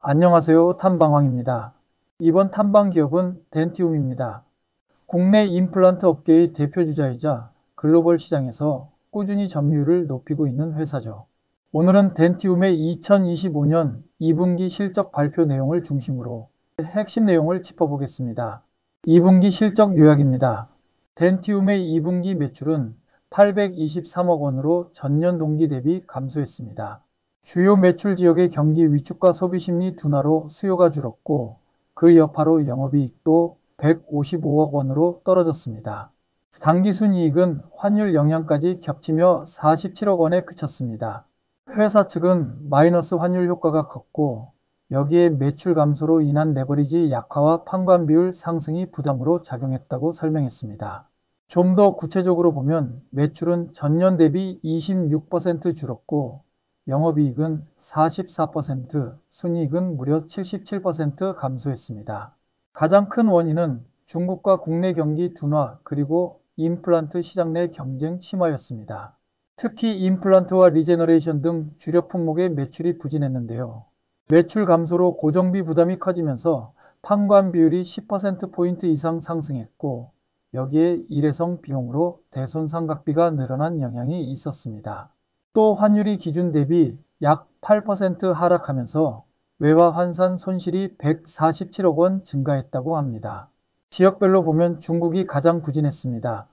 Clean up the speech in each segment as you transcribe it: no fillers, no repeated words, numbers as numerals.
안녕하세요. 탐방왕입니다. 이번 탐방 기업은 덴티움입니다. 국내 임플란트 업계의 대표주자이자 글로벌 시장에서 꾸준히 점유율을 높이고 있는 회사죠. 오늘은 덴티움의 2025년 2분기 실적 발표 내용을 중심으로 핵심 내용을 짚어보겠습니다. 2분기 실적 요약입니다. 덴티움의 2분기 매출은 823억 원으로 전년 동기 대비 감소했습니다. 주요 매출 지역의 경기 위축과 소비 심리 둔화로 수요가 줄었고 그 여파로 영업이익도 155억 원으로 떨어졌습니다. 당기순이익은 환율 영향까지 겹치며 47억 원에 그쳤습니다. 회사 측은 마이너스 환율 효과가 컸고 여기에 매출 감소로 인한 레버리지 약화와 판관 비율 상승이 부담으로 작용했다고 설명했습니다. 좀 더 구체적으로 보면 매출은 전년 대비 26% 줄었고 영업이익은 44%, 순이익은 무려 77% 감소했습니다. 가장 큰 원인은 중국과 국내 경기 둔화 그리고 임플란트 시장 내 경쟁 심화였습니다. 특히 임플란트와 리제너레이션 등 주력 품목의 매출이 부진했는데요. 매출 감소로 고정비 부담이 커지면서 판관 비율이 10%포인트 이상 상승했고 여기에 일회성 비용으로 대손상각비가 늘어난 영향이 있었습니다. 또 환율이 기준 대비 약 8% 하락하면서 외화 환산 손실이 147억 원 증가했다고 합니다. 지역별로 보면 중국이 가장 부진했습니다.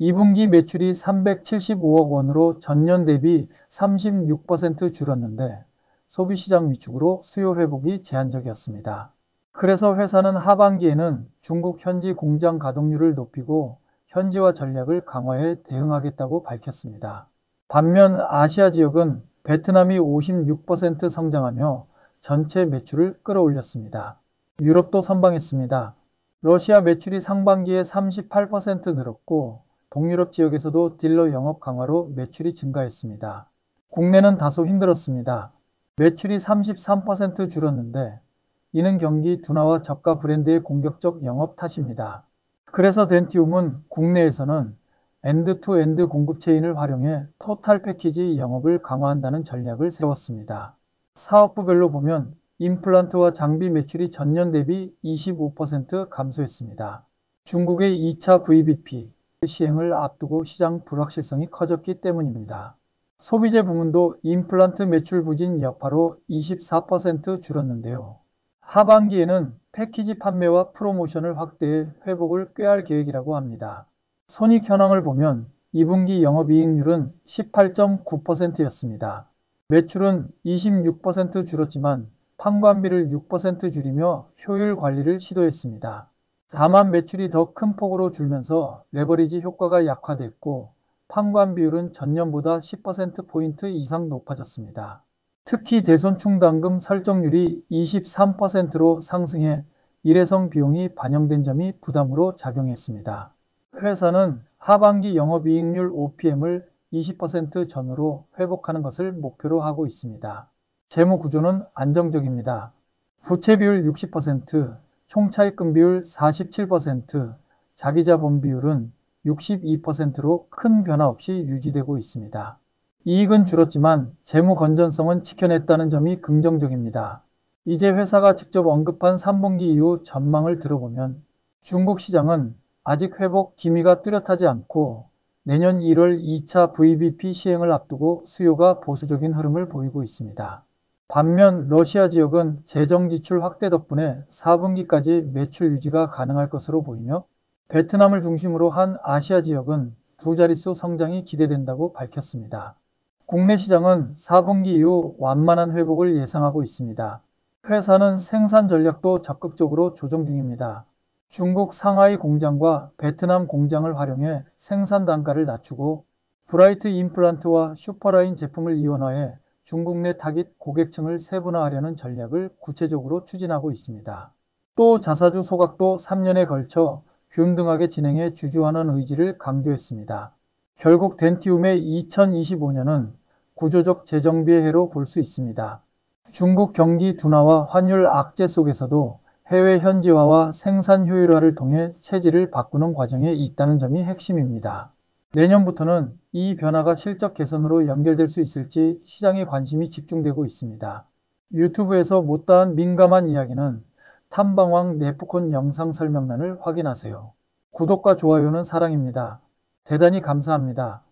2분기 매출이 375억 원으로 전년 대비 36% 줄었는데 소비시장 위축으로 수요 회복이 제한적이었습니다. 그래서 회사는 하반기에는 중국 현지 공장 가동률을 높이고 현지화 전략을 강화해 대응하겠다고 밝혔습니다. 반면 아시아 지역은 베트남이 56% 성장하며 전체 매출을 끌어올렸습니다. 유럽도 선방했습니다. 러시아 매출이 상반기에 38% 늘었고 동유럽 지역에서도 딜러 영업 강화로 매출이 증가했습니다. 국내는 다소 힘들었습니다. 매출이 33% 줄었는데 이는 경기 둔화와 저가 브랜드의 공격적 영업 탓입니다. 그래서 덴티움은 국내에서는 엔드-투-엔드 공급 체인을 활용해 토탈 패키지 영업을 강화한다는 전략을 세웠습니다. 사업부별로 보면 임플란트와 장비 매출이 전년 대비 25% 감소했습니다. 중국의 2차 VBP 시행을 앞두고 시장 불확실성이 커졌기 때문입니다. 소비재 부문도 임플란트 매출 부진 여파로 24% 줄었는데요. 하반기에는 패키지 판매와 프로모션을 확대해 회복을 꾀할 계획이라고 합니다. 손익 현황을 보면 2분기 영업이익률은 18.9%였습니다. 매출은 26% 줄었지만 판관비를 6% 줄이며 효율 관리를 시도했습니다. 다만 매출이 더 큰 폭으로 줄면서 레버리지 효과가 약화됐고 판관 비율은 전년보다 10%포인트 이상 높아졌습니다. 특히 대손충당금 설정률이 23%로 상승해 일회성 비용이 반영된 점이 부담으로 작용했습니다. 회사는 하반기 영업이익률 OPM을 20% 전후로 회복하는 것을 목표로 하고 있습니다. 재무 구조는 안정적입니다. 부채 비율 60%, 총차입금 비율 47%, 자기자본 비율은 62%로 큰 변화 없이 유지되고 있습니다. 이익은 줄었지만 재무 건전성은 지켜냈다는 점이 긍정적입니다. 이제 회사가 직접 언급한 3분기 이후 전망을 들어보면 중국 시장은 아직 회복 기미가 뚜렷하지 않고 내년 1월 2차 VBP 시행을 앞두고 수요가 보수적인 흐름을 보이고 있습니다. 반면 러시아 지역은 재정 지출 확대 덕분에 4분기까지 매출 유지가 가능할 것으로 보이며 베트남을 중심으로 한 아시아 지역은 두 자릿수 성장이 기대된다고 밝혔습니다. 국내 시장은 4분기 이후 완만한 회복을 예상하고 있습니다. 회사는 생산 전략도 적극적으로 조정 중입니다. 중국 상하이 공장과 베트남 공장을 활용해 생산 단가를 낮추고 브라이트 임플란트와 슈퍼라인 제품을 이원화해 중국 내 타깃 고객층을 세분화하려는 전략을 구체적으로 추진하고 있습니다. 또 자사주 소각도 3년에 걸쳐 균등하게 진행해 주주하는 의지를 강조했습니다. 결국 덴티움의 2025년은 구조적 재정비의 해로 볼 수 있습니다. 중국 경기 둔화와 환율 악재 속에서도 해외 현지화와 생산 효율화를 통해 체질을 바꾸는 과정에 있다는 점이 핵심입니다. 내년부터는 이 변화가 실적 개선으로 연결될 수 있을지 시장의 관심이 집중되고 있습니다. 유튜브에서 못다한 민감한 이야기는 탐방왕 네프콘 영상 설명란을 확인하세요. 구독과 좋아요는 사랑입니다. 대단히 감사합니다.